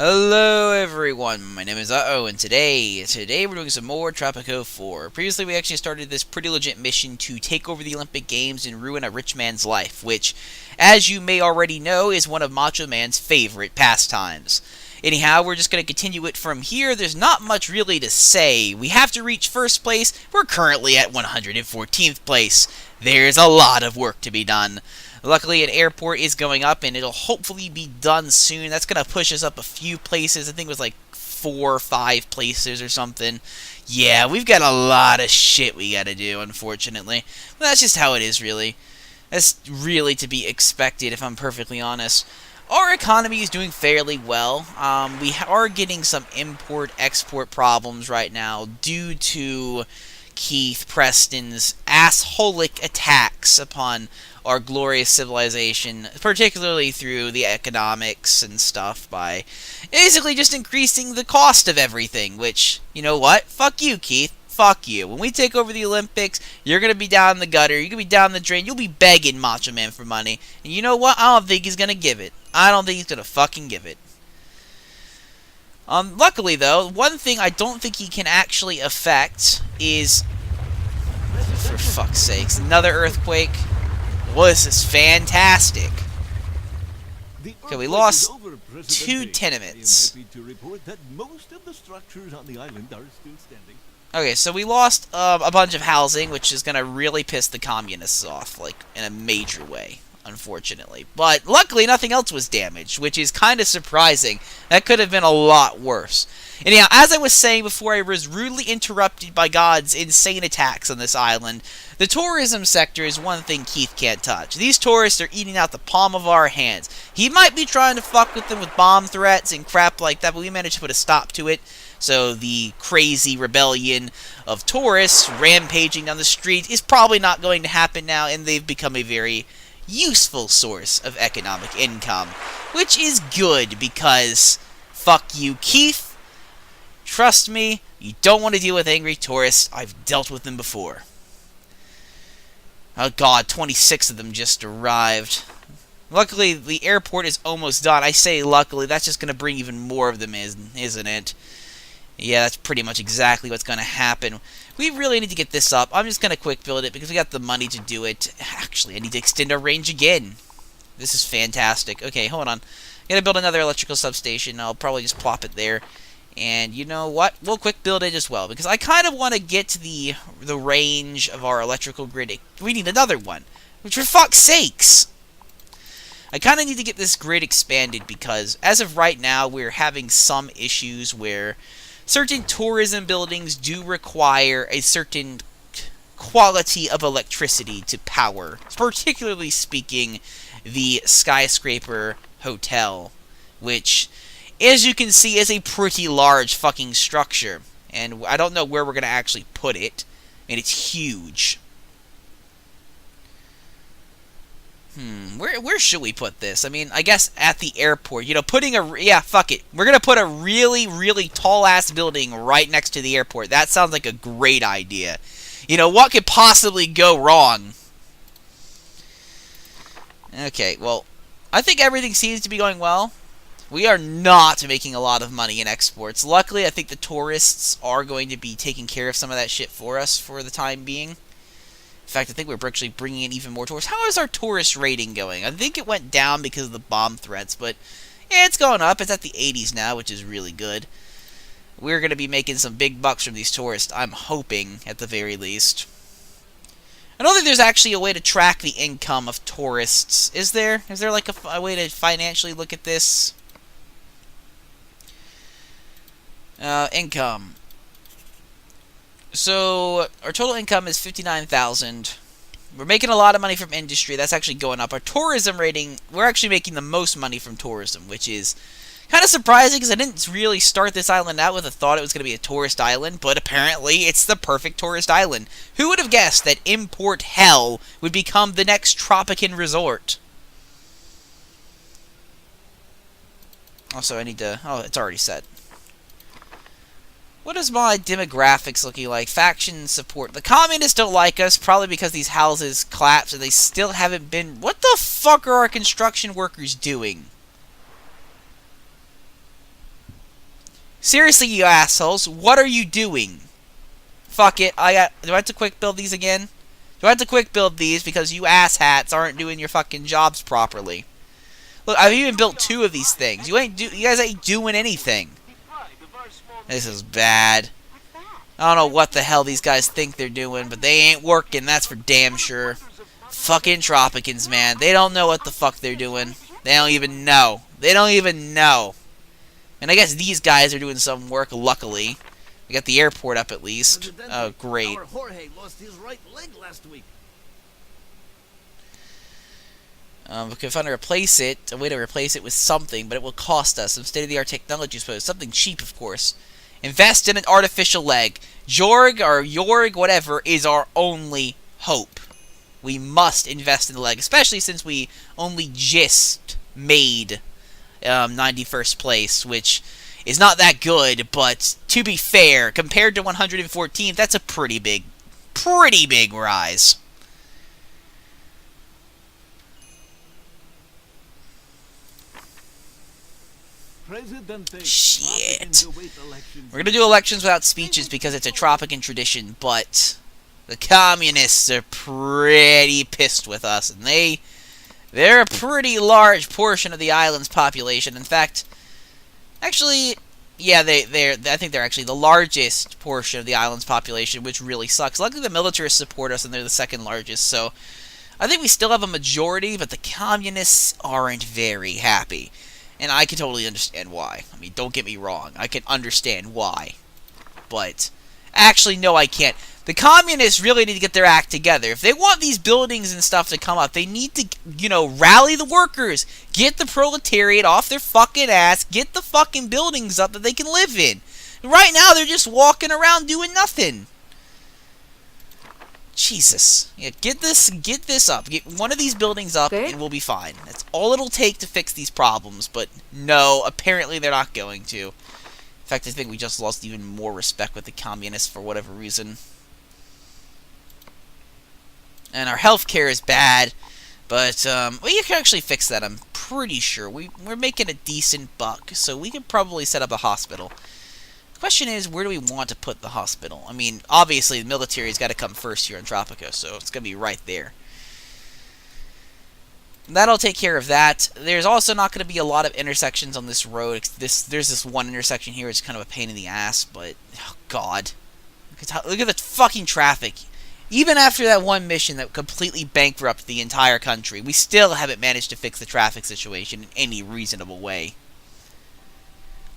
Hello everyone, my name is TheUhhoh, and today we're doing some more Tropico 4. Previously we actually started this pretty legit mission to take over the Olympic Games and ruin a rich man's life, which, as you may already know, is one of Macho Man's favorite pastimes. Anyhow, we're just going to continue it from here. There's not much really to say. We have to reach first place. We're currently at 114th place. There's a lot of work to be done. Luckily, an airport is going up, and it'll hopefully be done soon. That's going to push us up a few places. I think it was like 4 or 5 places or something. Yeah, we've got a lot of shit we got to do, unfortunately. But that's just how it is, really. That's really to be expected, if I'm perfectly honest. Our economy is doing fairly well. We are getting some import-export problems right now due to Keith Preston's assholic attacks upon our glorious civilization, particularly through the economics and stuff, by basically just increasing the cost of everything, which, you know what? Fuck you, Keith. Fuck you. When we take over the Olympics, you're going to be down the gutter, you're going to be down the drain, you'll be begging Macho Man for money, and you know what? I don't think he's going to give it. I don't think he's going to fucking give it. Luckily, though, one thing I don't think he can actually affect is, for fuck's sakes, another earthquake. Well, this is fantastic. Okay, we lost 2 tenements. Okay, so we lost a bunch of housing, which is going to really piss the communists off, like, in a major way, unfortunately. But luckily, nothing else was damaged, which is kind of surprising. That could have been a lot worse. Anyhow, as I was saying before, I was rudely interrupted by God's insane attacks on this island. The tourism sector is one thing Keith can't touch. These tourists are eating out the palm of our hands. He might be trying to fuck with them with bomb threats and crap like that, but we managed to put a stop to it. So the crazy rebellion of tourists rampaging down the street is probably not going to happen now, and they've become a very useful source of economic income, which is good because fuck you, Keith. Trust me, you don't want to deal with angry tourists. I've dealt with them before. Oh god, 26 of them just arrived. Luckily, the airport is almost done. I say luckily, that's just going to bring even more of them, isn't it? Yeah, that's pretty much exactly what's going to happen. We really need to get this up. I'm just going to quick build it because we got the money to do it. Actually, I need to extend our range again. This is fantastic. Okay, hold on. I'm going to build another electrical substation. I'll probably just plop it there. And you know what? We'll quick build it as well, because I kind of want to get to the range of our electrical grid. We need another one. Which, for fuck's sakes! I kind of need to get this grid expanded, because as of right now, we're having some issues where certain tourism buildings do require a certain quality of electricity to power. Particularly speaking, the Skyscraper Hotel, which, as you can see, is a pretty large fucking structure. And I don't know where we're going to actually put it. And it's huge. Where should we put this? I mean, I guess at the airport. You know, putting a... Yeah, fuck it. We're going to put a really, really tall-ass building right next to the airport. That sounds like a great idea. You know, what could possibly go wrong? Okay, well, I think everything seems to be going well. We are not making a lot of money in exports. Luckily, I think the tourists are going to be taking care of some of that shit for us for the time being. In fact, I think we're actually bringing in even more tourists. How is our tourist rating going? I think it went down because of the bomb threats, but yeah, it's going up. It's at the 80s now, which is really good. We're going to be making some big bucks from these tourists, I'm hoping, at the very least. I don't think there's actually a way to track the income of tourists. Is there? Is there like a way to financially look at this? Income. So, our total income is $59,000. We're making a lot of money from industry. That's actually going up. Our tourism rating, we're actually making the most money from tourism, which is kind of surprising because I didn't really start this island out with a thought it was going to be a tourist island, but apparently it's the perfect tourist island. Who would have guessed that import hell would become the next Tropican resort? Also, I need to... Oh, it's already set. What is my demographics looking like? Faction support. The communists don't like us, probably because these houses collapsed and they still haven't been... What the fuck are our construction workers doing? Seriously, you assholes, what are you doing? Fuck it, do I have to quick build these again? Do I have to quick build these because you asshats aren't doing your fucking jobs properly? Look, I've even built 2 of these things. You guys ain't doing anything. This is bad. I don't know what the hell these guys think they're doing, but they ain't working, that's for damn sure. Fucking Tropicans, man. They don't know what the fuck they're doing. They don't even know. They don't even know. And I guess these guys are doing some work, luckily. We got the airport up at least. Oh, great. We can find a way to replace it with something, but it will cost us some state-of-the-art technology, I suppose. Something cheap, of course. Invest in an artificial leg. Jorg or Jorg, whatever, is our only hope. We must invest in the leg, especially since we only just made 91st place, which is not that good, but to be fair, compared to 114th, that's a pretty big rise. Shit. We're gonna do elections without speeches because it's a Tropican tradition, but the communists are pretty pissed with us, and they're a pretty large portion of the island's population. In fact, actually, yeah, I think they're actually the largest portion of the island's population, which really sucks. Luckily, the militarists support us, and they're the second largest, so I think we still have a majority, but the communists aren't very happy. And I can totally understand why. I mean, don't get me wrong. I can understand why. But, actually, no, I can't. The communists really need to get their act together. If they want these buildings and stuff to come up, they need to, rally the workers. Get the proletariat off their fucking ass. Get the fucking buildings up that they can live in. Right now, they're just walking around doing nothing. Jesus. Yeah, get this up. Get one of these buildings up and we'll be fine. That's all it'll take to fix these problems, but no, apparently they're not going to. In fact, I think we just lost even more respect with the communists for whatever reason. And our healthcare is bad, but you can actually fix that, I'm pretty sure. We're making a decent buck, so we could probably set up a hospital. Question is, where do we want to put the hospital? I mean, obviously, the military's got to come first here in Tropico, so it's going to be right there. That'll take care of that. There's also not going to be a lot of intersections on this road. There's this one intersection here. It's kind of a pain in the ass, but, oh, God. Look at the fucking traffic. Even after that one mission that completely bankrupted the entire country, we still haven't managed to fix the traffic situation in any reasonable way.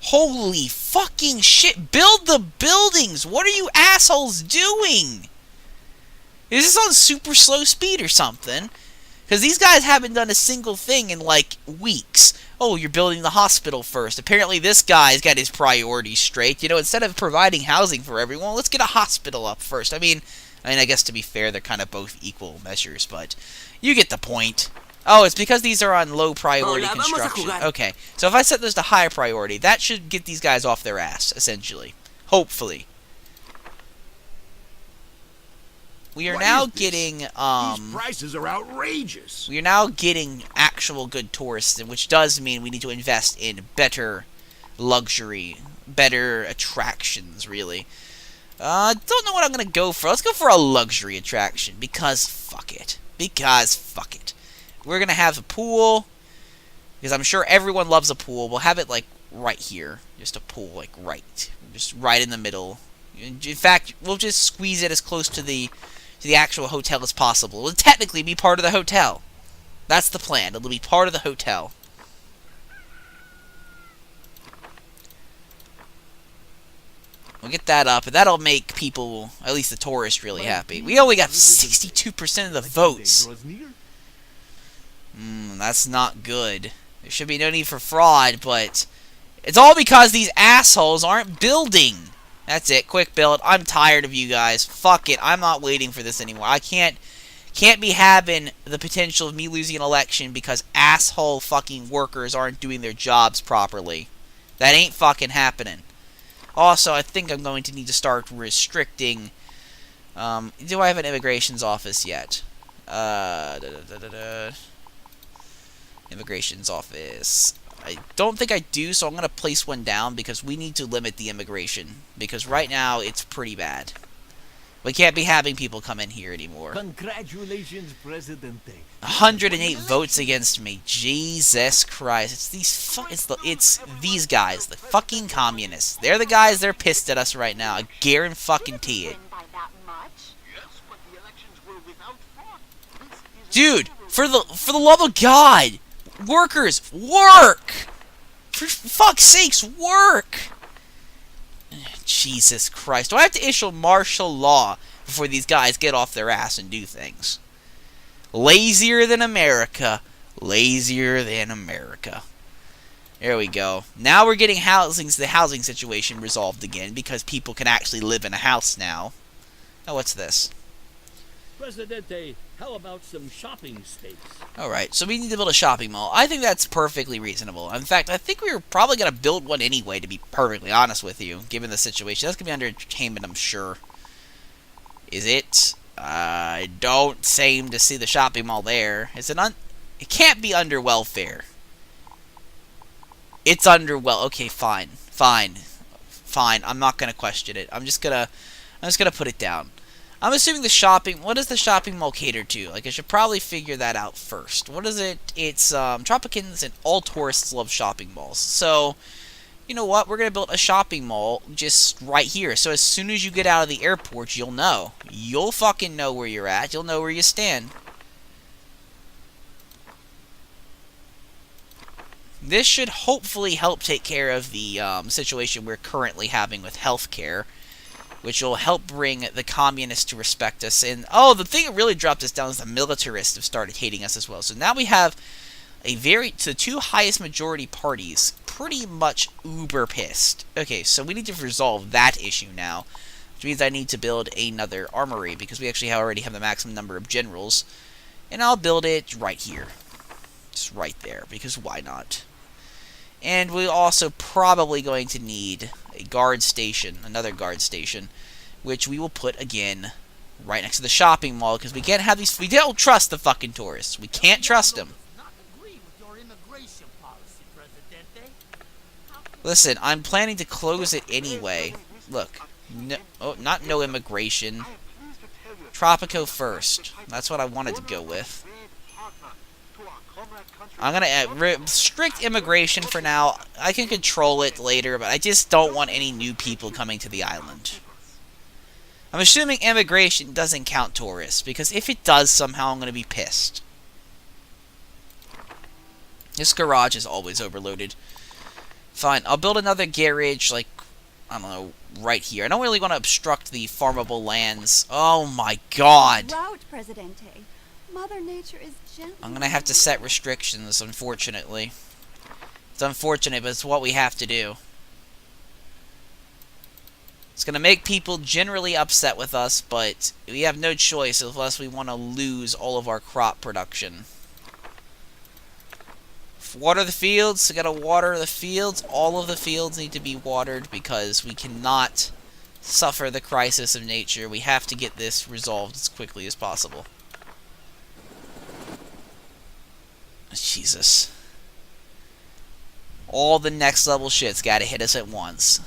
Holy fucking shit, build the buildings! What are you assholes doing? Is this on super slow speed or something? Because these guys haven't done a single thing in, like, weeks. Oh, you're building the hospital first. Apparently this guy's got his priorities straight. Instead of providing housing for everyone, let's get a hospital up first. I mean, I guess to be fair, they're kind of both equal measures, but you get the point. Oh, it's because these are on low priority construction. Okay, so if I set those to high priority, that should get these guys off their ass, essentially. Hopefully. We are now getting, These prices are outrageous. we are now getting actual good tourists, which does mean we need to invest in better luxury, better attractions, really. Don't know what I'm gonna go for. Let's go for a luxury attraction, because fuck it. Because fuck it. We're going to have a pool, because I'm sure everyone loves a pool. We'll have it, like, right here. Just a pool, like, just right in the middle. In fact, we'll just squeeze it as close to the actual hotel as possible. It will technically be part of the hotel. That's the plan. It'll be part of the hotel. We'll get that up, and that'll make people, at least the tourists, really happy. We only got 62% of the votes. That's not good. There should be no need for fraud, but it's all because these assholes aren't building. That's it. Quick build. I'm tired of you guys. Fuck it. I'm not waiting for this anymore. I can't be having the potential of me losing an election because asshole fucking workers aren't doing their jobs properly. That ain't fucking happening. Also, I think I'm going to need to start restricting. Do I have an immigrations office yet? Immigrations office. I don't think I do, so I'm going to place one down because we need to limit the immigration. Because right now, it's pretty bad. We can't be having people come in here anymore. Congratulations, Presidente. 108 votes against me. Jesus Christ. It's these guys, the fucking communists. They're the guys, they're pissed at us right now. I guarantee it. Dude, for the love of God, workers, work! For fuck's sakes, work! Jesus Christ. Do I have to issue martial law before these guys get off their ass and do things? Lazier than America. Lazier than America. There we go. Now we're getting the housing situation resolved again because people can actually live in a house now. Oh, what's this? Presidente, how about some shopping space? Alright, so we need to build a shopping mall. I think that's perfectly reasonable. In fact, I think we were probably going to build one anyway, to be perfectly honest with you, given the situation. That's going to be under entertainment, I'm sure. Is it? I don't seem to see the shopping mall there. Is it It can't be under welfare. It's under okay, fine. Fine. I'm not going to question it. I'm just going to put it down. I'm assuming what does the shopping mall cater to? Like, I should probably figure that out first. What is it? It's, Tropicans and all tourists love shopping malls. So, you know what? We're going to build a shopping mall just right here. So as soon as you get out of the airport, you'll know. You'll fucking know where you're at. You'll know where you stand. This should hopefully help take care of the, situation we're currently having with healthcare, which will help bring the communists to respect us. And, oh, the thing that really dropped us down is the militarists have started hating us as well. So now we have the two highest majority parties pretty much uber pissed. Okay, so we need to resolve that issue now, which means I need to build another armory, because we actually already have the maximum number of generals. And I'll build it right here. Just right there, because why not? And we're also probably going to need a guard station, another guard station, which we will put, again, right next to the shopping mall, because we can't have these, we don't trust the fucking tourists. We can't trust them. Listen, I'm planning to close it anyway. Look, not no immigration. Tropico first. That's what I wanted to go with. I'm gonna restrict immigration for now. I can control it later, but I just don't want any new people coming to the island. I'm assuming immigration doesn't count tourists, because if it does somehow, I'm gonna be pissed. This garage is always overloaded. Fine, I'll build another garage, like, I don't know, right here. I don't really want to obstruct the farmable lands. Oh my god! Route, Presidente. Mother Nature is gently... I'm gonna have to set restrictions, unfortunately. It's unfortunate, but it's what we have to do. It's gonna make people generally upset with us, but we have no choice unless we want to lose all of our crop production. Water the fields. We gotta water the fields. All of the fields need to be watered because we cannot suffer the crisis of nature. We have to get this resolved as quickly as possible. Jesus. All the next level shit's gotta hit us at once.